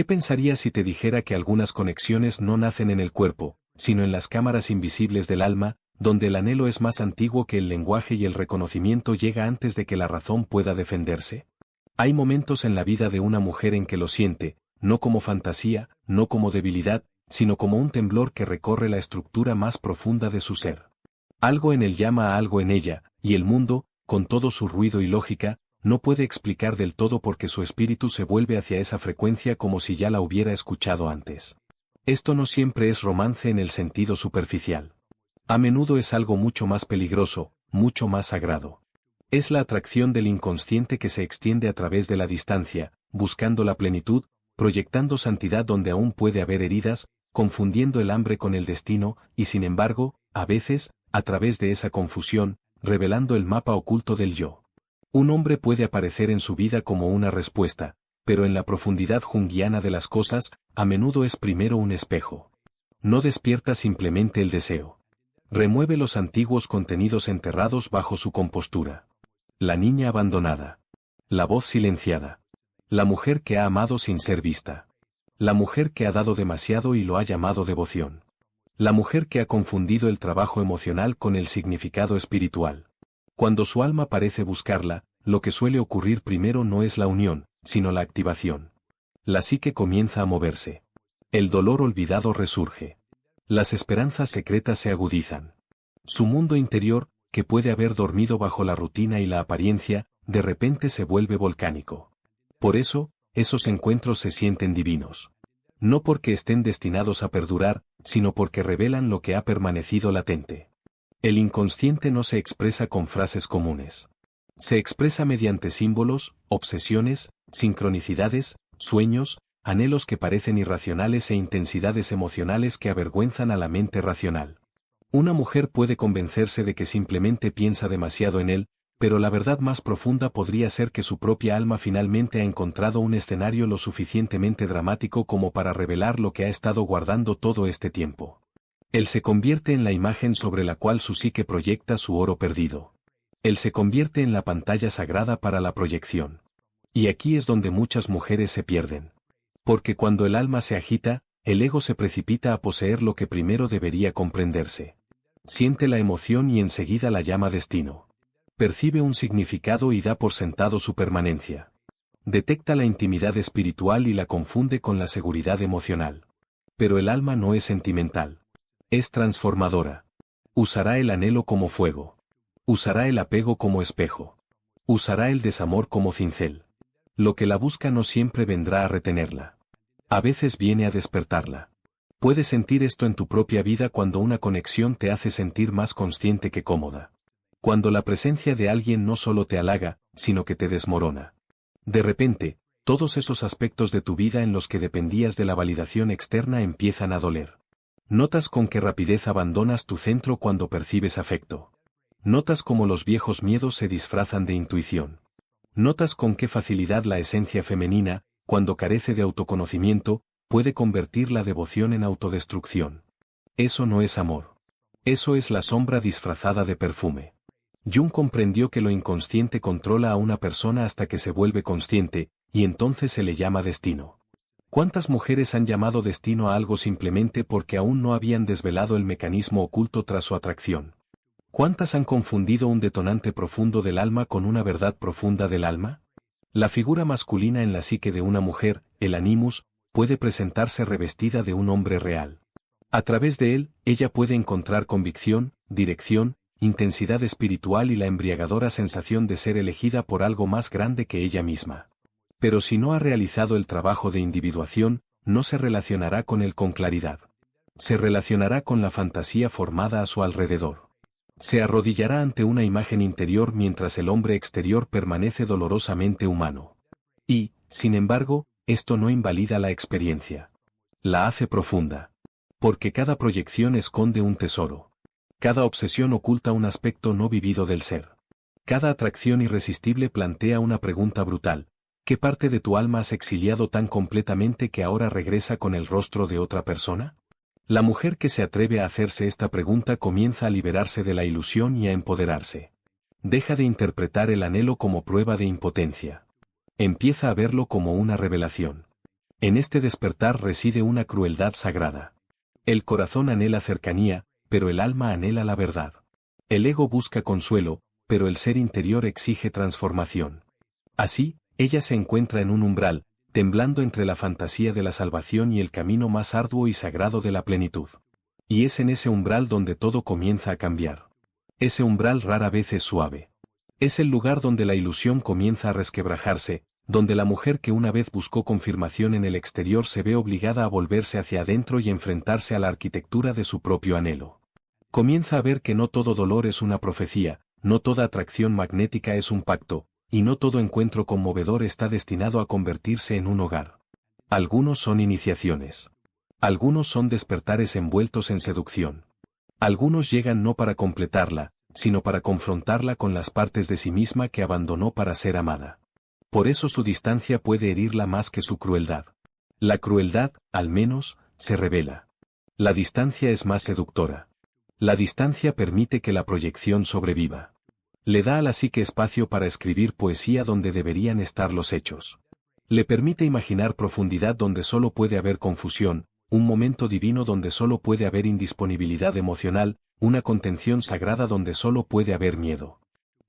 ¿Qué pensarías si te dijera que algunas conexiones no nacen en el cuerpo, sino en las cámaras invisibles del alma, donde el anhelo es más antiguo que el lenguaje y el reconocimiento llega antes de que la razón pueda defenderse? Hay momentos en la vida de una mujer en que lo siente, no como fantasía, no como debilidad, sino como un temblor que recorre la estructura más profunda de su ser. Algo en él llama a algo en ella, y el mundo, con todo su ruido y lógica, no puede explicar del todo porque su espíritu se vuelve hacia esa frecuencia como si ya la hubiera escuchado antes. Esto no siempre es romance en el sentido superficial. A menudo es algo mucho más peligroso, mucho más sagrado. Es la atracción del inconsciente que se extiende a través de la distancia, buscando la plenitud, proyectando santidad donde aún puede haber heridas, confundiendo el hambre con el destino, y sin embargo, a veces, a través de esa confusión, revelando el mapa oculto del yo. Un hombre puede aparecer en su vida como una respuesta, pero en la profundidad junguiana de las cosas, a menudo es primero un espejo. No despierta simplemente el deseo. Remueve los antiguos contenidos enterrados bajo su compostura. La niña abandonada. La voz silenciada. La mujer que ha amado sin ser vista. La mujer que ha dado demasiado y lo ha llamado devoción. La mujer que ha confundido el trabajo emocional con el significado espiritual. Cuando su alma parece buscarla, lo que suele ocurrir primero no es la unión, sino la activación. La psique comienza a moverse. El dolor olvidado resurge. Las esperanzas secretas se agudizan. Su mundo interior, que puede haber dormido bajo la rutina y la apariencia, de repente se vuelve volcánico. Por eso, esos encuentros se sienten divinos. No porque estén destinados a perdurar, sino porque revelan lo que ha permanecido latente. El inconsciente no se expresa con frases comunes. Se expresa mediante símbolos, obsesiones, sincronicidades, sueños, anhelos que parecen irracionales e intensidades emocionales que avergüenzan a la mente racional. Una mujer puede convencerse de que simplemente piensa demasiado en él, pero la verdad más profunda podría ser que su propia alma finalmente ha encontrado un escenario lo suficientemente dramático como para revelar lo que ha estado guardando todo este tiempo. Él se convierte en la imagen sobre la cual su psique proyecta su oro perdido. Él se convierte en la pantalla sagrada para la proyección. Y aquí es donde muchas mujeres se pierden. Porque cuando el alma se agita, el ego se precipita a poseer lo que primero debería comprenderse. Siente la emoción y enseguida la llama destino. Percibe un significado y da por sentado su permanencia. Detecta la intimidad espiritual y la confunde con la seguridad emocional. Pero el alma no es sentimental. Es transformadora. Usará el anhelo como fuego. Usará el apego como espejo. Usará el desamor como cincel. Lo que la busca no siempre vendrá a retenerla. A veces viene a despertarla. Puedes sentir esto en tu propia vida cuando una conexión te hace sentir más consciente que cómoda. Cuando la presencia de alguien no solo te halaga, sino que te desmorona. De repente, todos esos aspectos de tu vida en los que dependías de la validación externa empiezan a doler. Notas con qué rapidez abandonas tu centro cuando percibes afecto. Notas cómo los viejos miedos se disfrazan de intuición. Notas con qué facilidad la esencia femenina, cuando carece de autoconocimiento, puede convertir la devoción en autodestrucción. Eso no es amor. Eso es la sombra disfrazada de perfume. Jung comprendió que lo inconsciente controla a una persona hasta que se vuelve consciente, y entonces se le llama destino. ¿Cuántas mujeres han llamado destino a algo simplemente porque aún no habían desvelado el mecanismo oculto tras su atracción? ¿Cuántas han confundido un detonante profundo del alma con una verdad profunda del alma? La figura masculina en la psique de una mujer, el animus, puede presentarse revestida de un hombre real. A través de él, ella puede encontrar convicción, dirección, intensidad espiritual y la embriagadora sensación de ser elegida por algo más grande que ella misma. Pero si no ha realizado el trabajo de individuación, no se relacionará con él con claridad. Se relacionará con la fantasía formada a su alrededor. Se arrodillará ante una imagen interior mientras el hombre exterior permanece dolorosamente humano. Y, sin embargo, esto no invalida la experiencia. La hace profunda. Porque cada proyección esconde un tesoro. Cada obsesión oculta un aspecto no vivido del ser. Cada atracción irresistible plantea una pregunta brutal. ¿Qué parte de tu alma has exiliado tan completamente que ahora regresa con el rostro de otra persona? La mujer que se atreve a hacerse esta pregunta comienza a liberarse de la ilusión y a empoderarse. Deja de interpretar el anhelo como prueba de impotencia. Empieza a verlo como una revelación. En este despertar reside una crueldad sagrada. El corazón anhela cercanía, pero el alma anhela la verdad. El ego busca consuelo, pero el ser interior exige transformación. Así, ella se encuentra en un umbral, temblando entre la fantasía de la salvación y el camino más arduo y sagrado de la plenitud. Y es en ese umbral donde todo comienza a cambiar. Ese umbral rara vez es suave. Es el lugar donde la ilusión comienza a resquebrajarse, donde la mujer que una vez buscó confirmación en el exterior se ve obligada a volverse hacia adentro y enfrentarse a la arquitectura de su propio anhelo. Comienza a ver que no todo dolor es una profecía, no toda atracción magnética es un pacto, y no todo encuentro conmovedor está destinado a convertirse en un hogar. Algunos son iniciaciones. Algunos son despertares envueltos en seducción. Algunos llegan no para completarla, sino para confrontarla con las partes de sí misma que abandonó para ser amada. Por eso su distancia puede herirla más que su crueldad. La crueldad, al menos, se revela. La distancia es más seductora. La distancia permite que la proyección sobreviva. Le da a la psique espacio para escribir poesía donde deberían estar los hechos. Le permite imaginar profundidad donde solo puede haber confusión, un momento divino donde solo puede haber indisponibilidad emocional, una contención sagrada donde solo puede haber miedo.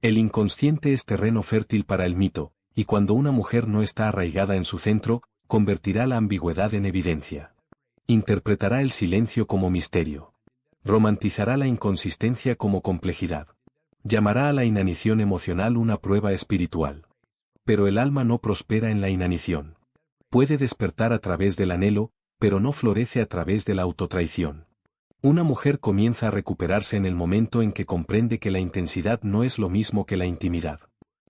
El inconsciente es terreno fértil para el mito, y cuando una mujer no está arraigada en su centro, convertirá la ambigüedad en evidencia. Interpretará el silencio como misterio. Romantizará la inconsistencia como complejidad. Llamará a la inanición emocional una prueba espiritual. Pero el alma no prospera en la inanición. Puede despertar a través del anhelo, pero no florece a través de la autotraición. Una mujer comienza a recuperarse en el momento en que comprende que la intensidad no es lo mismo que la intimidad.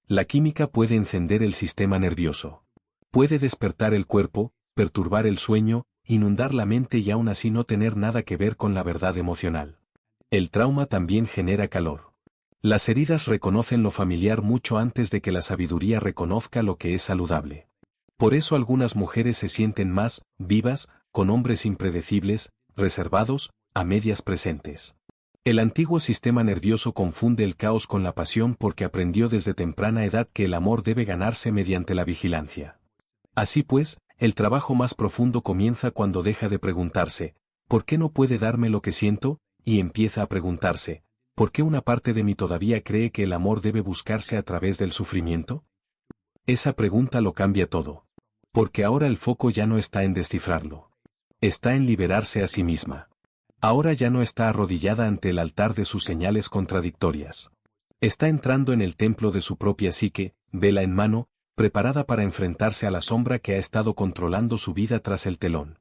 La química puede encender el sistema nervioso. Puede despertar el cuerpo, perturbar el sueño, inundar la mente y aún así no tener nada que ver con la verdad emocional. El trauma también genera calor. Las heridas reconocen lo familiar mucho antes de que la sabiduría reconozca lo que es saludable. Por eso algunas mujeres se sienten más vivas, con hombres impredecibles, reservados, a medias presentes. El antiguo sistema nervioso confunde el caos con la pasión porque aprendió desde temprana edad que el amor debe ganarse mediante la vigilancia. Así pues, el trabajo más profundo comienza cuando deja de preguntarse, ¿por qué no puede darme lo que siento? Y empieza a preguntarse, ¿por qué una parte de mí todavía cree que el amor debe buscarse a través del sufrimiento? Esa pregunta lo cambia todo. Porque ahora el foco ya no está en descifrarlo. Está en liberarse a sí misma. Ahora ya no está arrodillada ante el altar de sus señales contradictorias. Está entrando en el templo de su propia psique, vela en mano, preparada para enfrentarse a la sombra que ha estado controlando su vida tras el telón.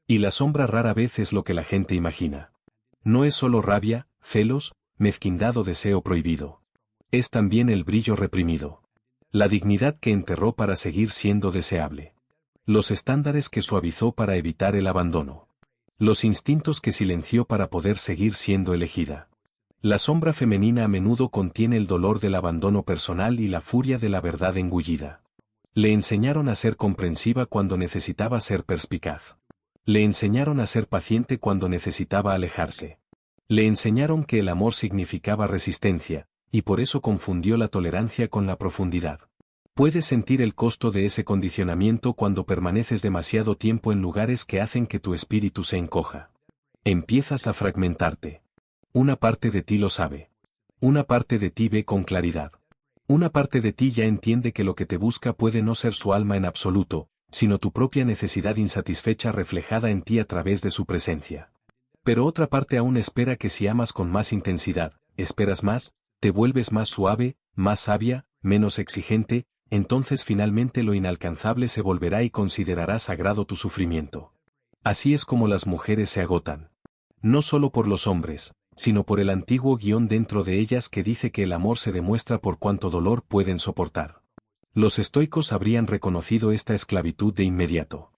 Y la sombra rara vez es lo que la gente imagina. No es solo rabia, celos, mezquindad o deseo prohibido. Es también el brillo reprimido. La dignidad que enterró para seguir siendo deseable. Los estándares que suavizó para evitar el abandono. Los instintos que silenció para poder seguir siendo elegida. La sombra femenina a menudo contiene el dolor del abandono personal y la furia de la verdad engullida. Le enseñaron a ser comprensiva cuando necesitaba ser perspicaz. Le enseñaron a ser paciente cuando necesitaba alejarse. Le enseñaron que el amor significaba resistencia, y por eso confundió la tolerancia con la profundidad. Puedes sentir el costo de ese condicionamiento cuando permaneces demasiado tiempo en lugares que hacen que tu espíritu se encoja. Empiezas a fragmentarte. Una parte de ti lo sabe. Una parte de ti ve con claridad. Una parte de ti ya entiende que lo que te busca puede no ser su alma en absoluto, sino tu propia necesidad insatisfecha reflejada en ti a través de su presencia. Pero otra parte aún espera que si amas con más intensidad, esperas más, te vuelves más suave, más sabia, menos exigente, entonces finalmente lo inalcanzable se volverá y considerará sagrado tu sufrimiento. Así es como las mujeres se agotan. No solo por los hombres, sino por el antiguo guión dentro de ellas que dice que el amor se demuestra por cuánto dolor pueden soportar. Los estoicos habrían reconocido esta esclavitud de inmediato.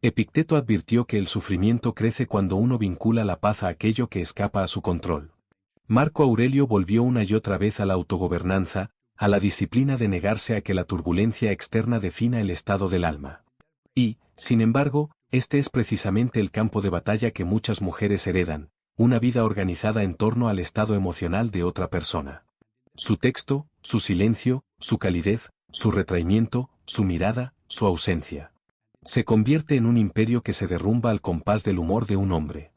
Epicteto advirtió que el sufrimiento crece cuando uno vincula la paz a aquello que escapa a su control. Marco Aurelio volvió una y otra vez a la autogobernanza, a la disciplina de negarse a que la turbulencia externa defina el estado del alma. Y, sin embargo, este es precisamente el campo de batalla que muchas mujeres heredan, una vida organizada en torno al estado emocional de otra persona. Su texto, su silencio, su calidez, su retraimiento, su mirada, su ausencia. Se convierte en un imperio que se derrumba al compás del humor de un hombre.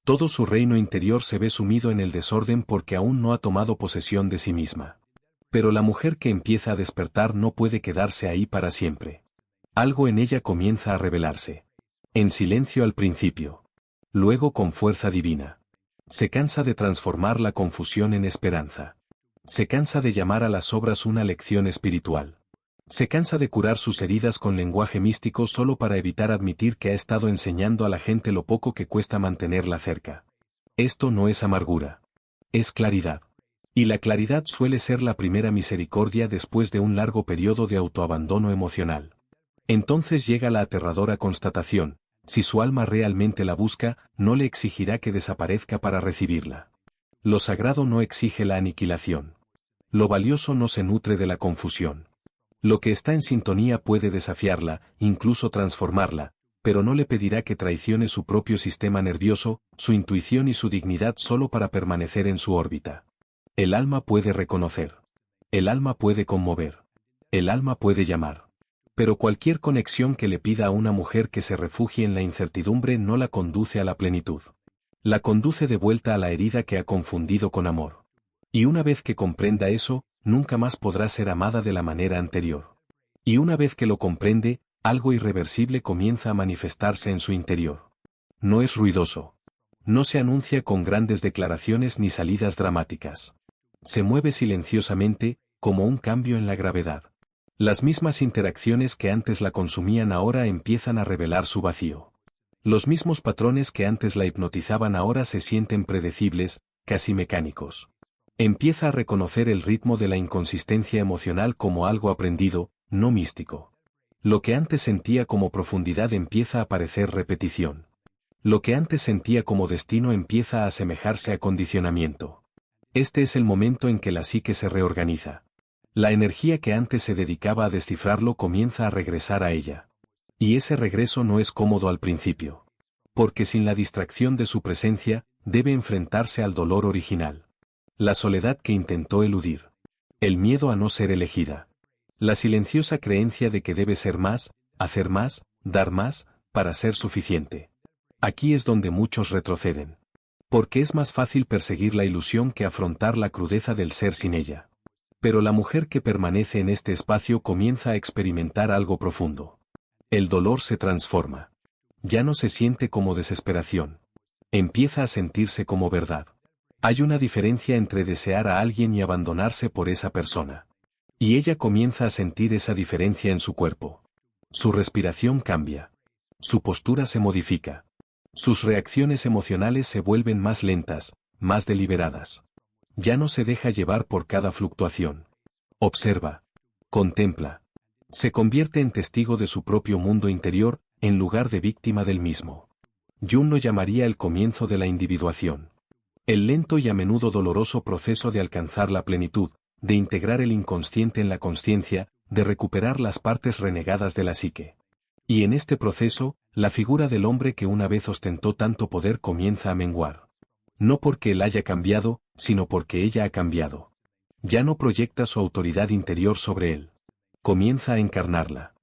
Todo su reino interior se ve sumido en el desorden porque aún no ha tomado posesión de sí misma. Pero la mujer que empieza a despertar no puede quedarse ahí para siempre. Algo en ella comienza a revelarse. En silencio al principio. Luego con fuerza divina. Se cansa de transformar la confusión en esperanza. Se cansa de llamar a las obras una lección espiritual. Se cansa de curar sus heridas con lenguaje místico solo para evitar admitir que ha estado enseñando a la gente lo poco que cuesta mantenerla cerca. Esto no es amargura. Es claridad. Y la claridad suele ser la primera misericordia después de un largo periodo de autoabandono emocional. Entonces llega la aterradora constatación: si su alma realmente la busca, no le exigirá que desaparezca para recibirla. Lo sagrado no exige la aniquilación. Lo valioso no se nutre de la confusión. Lo que está en sintonía puede desafiarla, incluso transformarla, pero no le pedirá que traicione su propio sistema nervioso, su intuición y su dignidad solo para permanecer en su órbita. El alma puede reconocer. El alma puede conmover. El alma puede llamar. Pero cualquier conexión que le pida a una mujer que se refugie en la incertidumbre no la conduce a la plenitud. La conduce de vuelta a la herida que ha confundido con amor. Y una vez que comprenda eso, nunca más podrá ser amada de la manera anterior. Y una vez que lo comprende, algo irreversible comienza a manifestarse en su interior. No es ruidoso. No se anuncia con grandes declaraciones ni salidas dramáticas. Se mueve silenciosamente, como un cambio en la gravedad. Las mismas interacciones que antes la consumían ahora empiezan a revelar su vacío. Los mismos patrones que antes la hipnotizaban ahora se sienten predecibles, casi mecánicos. Empieza a reconocer el ritmo de la inconsistencia emocional como algo aprendido, no místico. Lo que antes sentía como profundidad empieza a parecer repetición. Lo que antes sentía como destino empieza a asemejarse a condicionamiento. Este es el momento en que la psique se reorganiza. La energía que antes se dedicaba a descifrarlo comienza a regresar a ella. Y ese regreso no es cómodo al principio. Porque sin la distracción de su presencia, debe enfrentarse al dolor original. La soledad que intentó eludir. El miedo a no ser elegida. La silenciosa creencia de que debe ser más, hacer más, dar más, para ser suficiente. Aquí es donde muchos retroceden. Porque es más fácil perseguir la ilusión que afrontar la crudeza del ser sin ella. Pero la mujer que permanece en este espacio comienza a experimentar algo profundo. El dolor se transforma. Ya no se siente como desesperación. Empieza a sentirse como verdad. Hay una diferencia entre desear a alguien y abandonarse por esa persona. Y ella comienza a sentir esa diferencia en su cuerpo. Su respiración cambia. Su postura se modifica. Sus reacciones emocionales se vuelven más lentas, más deliberadas. Ya no se deja llevar por cada fluctuación. Observa. Contempla. Se convierte en testigo de su propio mundo interior, en lugar de víctima del mismo. Jung lo llamaría el comienzo de la individuación. El lento y a menudo doloroso proceso de alcanzar la plenitud, de integrar el inconsciente en la consciencia, de recuperar las partes renegadas de la psique. Y en este proceso, la figura del hombre que una vez ostentó tanto poder comienza a menguar. No porque él haya cambiado, sino porque ella ha cambiado. Ya no proyecta su autoridad interior sobre él. Comienza a encarnarla.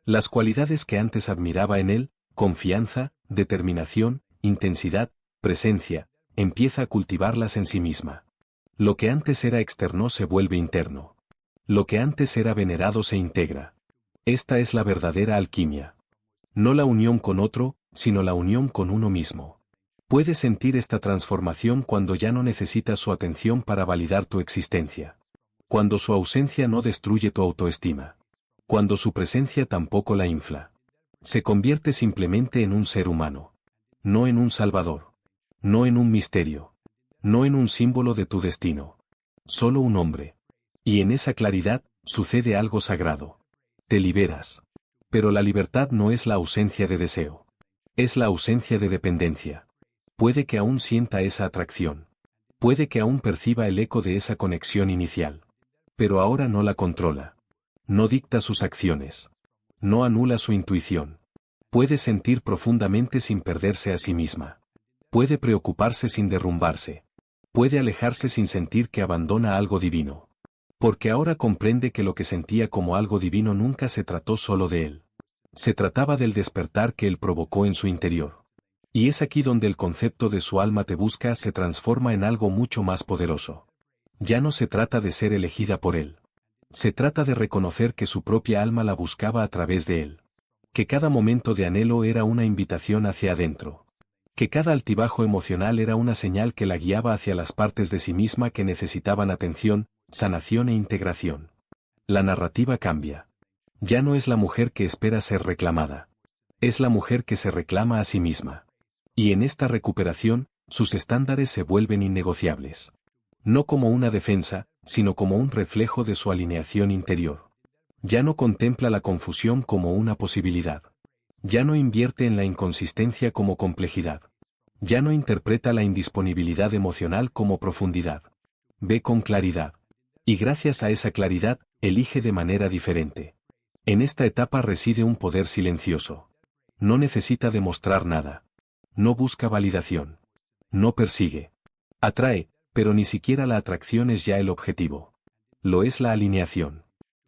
Las cualidades que antes admiraba en él, confianza, determinación, intensidad, presencia, empieza a cultivarlas en sí misma. Lo que antes era externo se vuelve interno. Lo que antes era venerado se integra. Esta es la verdadera alquimia. No la unión con otro, sino la unión con uno mismo. Puedes sentir esta transformación cuando ya no necesitas su atención para validar tu existencia. Cuando su ausencia no destruye tu autoestima. Cuando su presencia tampoco la infla. Se convierte simplemente en un ser humano. No en un salvador. No en un misterio. No en un símbolo de tu destino. Solo un hombre. Y en esa claridad, sucede algo sagrado. Te liberas. Pero la libertad no es la ausencia de deseo. Es la ausencia de dependencia. Puede que aún sienta esa atracción. Puede que aún perciba el eco de esa conexión inicial. Pero ahora no la controla. No dicta sus acciones. No anula su intuición. Puede sentir profundamente sin perderse a sí misma. Puede preocuparse sin derrumbarse. Puede alejarse sin sentir que abandona algo divino. Porque ahora comprende que lo que sentía como algo divino nunca se trató solo de él. Se trataba del despertar que él provocó en su interior. Y es aquí donde el concepto de su alma te busca se transforma en algo mucho más poderoso. Ya no se trata de ser elegida por él. Se trata de reconocer que su propia alma la buscaba a través de él. Que cada momento de anhelo era una invitación hacia adentro. Que cada altibajo emocional era una señal que la guiaba hacia las partes de sí misma que necesitaban atención, sanación e integración. La narrativa cambia. Ya no es la mujer que espera ser reclamada. Es la mujer que se reclama a sí misma. Y en esta recuperación, sus estándares se vuelven innegociables. No como una defensa, sino como un reflejo de su alineación interior. Ya no contempla la confusión como una posibilidad. Ya no invierte en la inconsistencia como complejidad. Ya no interpreta la indisponibilidad emocional como profundidad. Ve con claridad. Y gracias a esa claridad, elige de manera diferente. En esta etapa reside un poder silencioso. No necesita demostrar nada. No busca validación. No persigue. Atrae, pero ni siquiera la atracción es ya el objetivo. Lo es la alineación.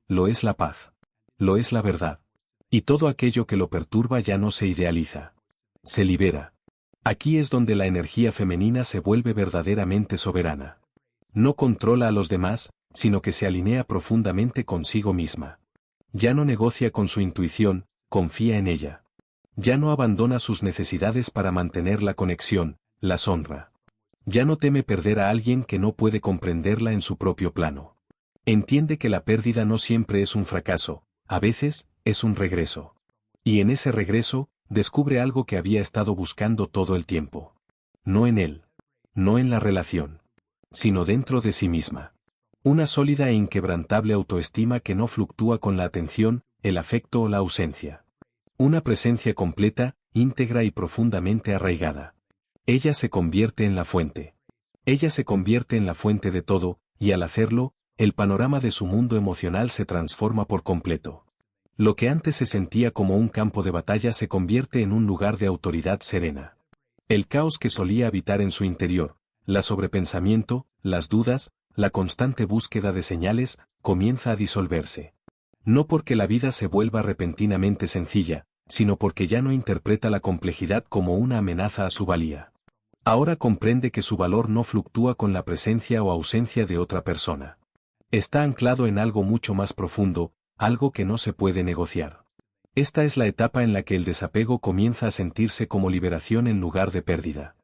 Lo es la paz. Lo es la verdad. Y todo aquello que lo perturba ya no se idealiza. Se libera. Aquí es donde la energía femenina se vuelve verdaderamente soberana. No controla a los demás, sino que se alinea profundamente consigo misma. Ya no negocia con su intuición, confía en ella. Ya no abandona sus necesidades para mantener la conexión, las honra. Ya no teme perder a alguien que no puede comprenderla en su propio plano. Entiende que la pérdida no siempre es un fracaso, a veces, es un regreso. Y en ese regreso, descubre algo que había estado buscando todo el tiempo. No en él. No en la relación. Sino dentro de sí misma. Una sólida e inquebrantable autoestima que no fluctúa con la atención, el afecto o la ausencia. Una presencia completa, íntegra y profundamente arraigada. Ella se convierte en la fuente. Ella se convierte en la fuente de todo, y al hacerlo, el panorama de su mundo emocional se transforma por completo. Lo que antes se sentía como un campo de batalla se convierte en un lugar de autoridad serena. El caos que solía habitar en su interior, la sobrepensamiento, las dudas, la constante búsqueda de señales, comienza a disolverse. No porque la vida se vuelva repentinamente sencilla, sino porque ya no interpreta la complejidad como una amenaza a su valía. Ahora comprende que su valor no fluctúa con la presencia o ausencia de otra persona. Está anclado en algo mucho más profundo, algo que no se puede negociar. Esta es la etapa en la que el desapego comienza a sentirse como liberación en lugar de pérdida.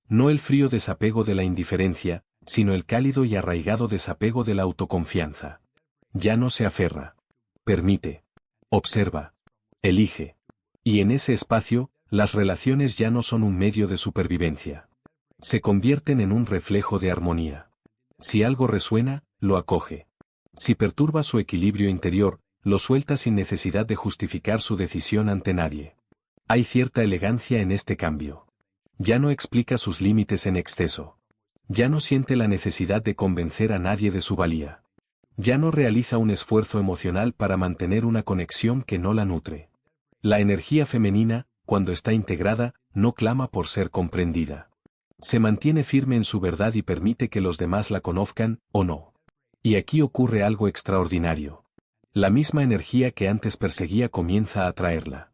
No el frío desapego de la indiferencia, sino el cálido y arraigado desapego de la autoconfianza. Ya no se aferra. Permite. Observa. Elige. Y en ese espacio, las relaciones ya no son un medio de supervivencia. Se convierten en un reflejo de armonía. Si algo resuena, lo acoge. Si perturba su equilibrio interior, lo suelta sin necesidad de justificar su decisión ante nadie. Hay cierta elegancia en este cambio. Ya no explica sus límites en exceso. Ya no siente la necesidad de convencer a nadie de su valía. Ya no realiza un esfuerzo emocional para mantener una conexión que no la nutre. La energía femenina, cuando está integrada, no clama por ser comprendida. Se mantiene firme en su verdad y permite que los demás la conozcan, o no. Y aquí ocurre algo extraordinario. La misma energía que antes perseguía comienza a atraerla.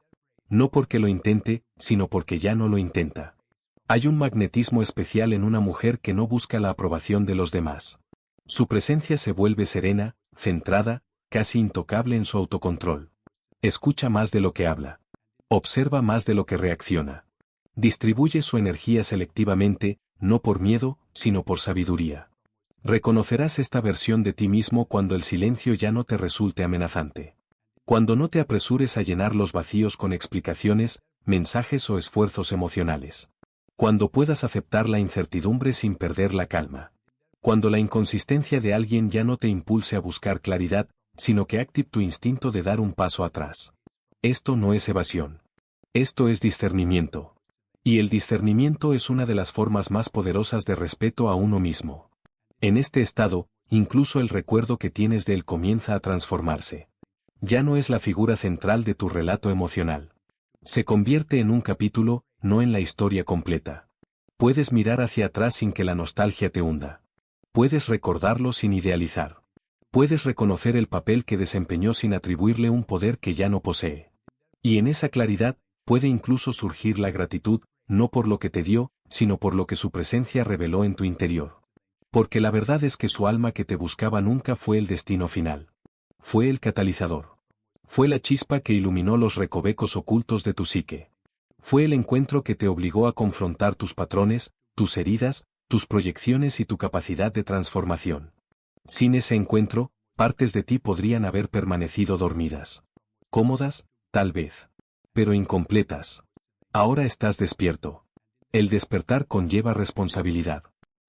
No porque lo intente, sino porque ya no lo intenta. Hay un magnetismo especial en una mujer que no busca la aprobación de los demás. Su presencia se vuelve serena, centrada, casi intocable en su autocontrol. Escucha más de lo que habla. Observa más de lo que reacciona. Distribuye su energía selectivamente, no por miedo, sino por sabiduría. Reconocerás esta versión de ti mismo cuando el silencio ya no te resulte amenazante. Cuando no te apresures a llenar los vacíos con explicaciones, mensajes o esfuerzos emocionales. Cuando puedas aceptar la incertidumbre sin perder la calma. Cuando la inconsistencia de alguien ya no te impulse a buscar claridad, sino que active tu instinto de dar un paso atrás. Esto no es evasión. Esto es discernimiento. Y el discernimiento es una de las formas más poderosas de respeto a uno mismo. En este estado, incluso el recuerdo que tienes de él comienza a transformarse. Ya no es la figura central de tu relato emocional. Se convierte en un capítulo, no en la historia completa. Puedes mirar hacia atrás sin que la nostalgia te hunda. Puedes recordarlo sin idealizar. Puedes reconocer el papel que desempeñó sin atribuirle un poder que ya no posee. Y en esa claridad, puede incluso surgir la gratitud, no por lo que te dio, sino por lo que su presencia reveló en tu interior. Porque la verdad es que su alma que te buscaba nunca fue el destino final. Fue el catalizador. Fue la chispa que iluminó los recovecos ocultos de tu psique. Fue el encuentro que te obligó a confrontar tus patrones, tus heridas, tus proyecciones y tu capacidad de transformación. Sin ese encuentro, partes de ti podrían haber permanecido dormidas. Cómodas, tal vez. Pero incompletas. Ahora estás despierto. El despertar conlleva responsabilidad.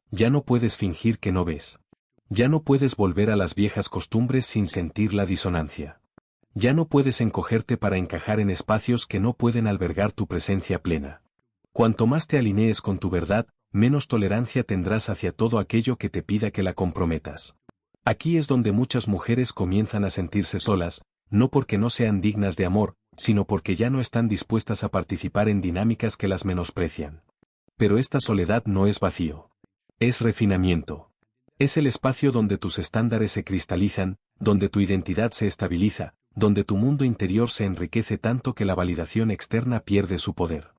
Ya no puedes fingir que no ves. Ya no puedes volver a las viejas costumbres sin sentir la disonancia. Ya no puedes encogerte para encajar en espacios que no pueden albergar tu presencia plena. Cuanto más te alinees con tu verdad, menos tolerancia tendrás hacia todo aquello que te pida que la comprometas. Aquí es donde muchas mujeres comienzan a sentirse solas, no porque no sean dignas de amor, sino porque ya no están dispuestas a participar en dinámicas que las menosprecian. Pero esta soledad no es vacío. Es refinamiento. Es el espacio donde tus estándares se cristalizan, donde tu identidad se estabiliza, donde tu mundo interior se enriquece tanto que la validación externa pierde su poder.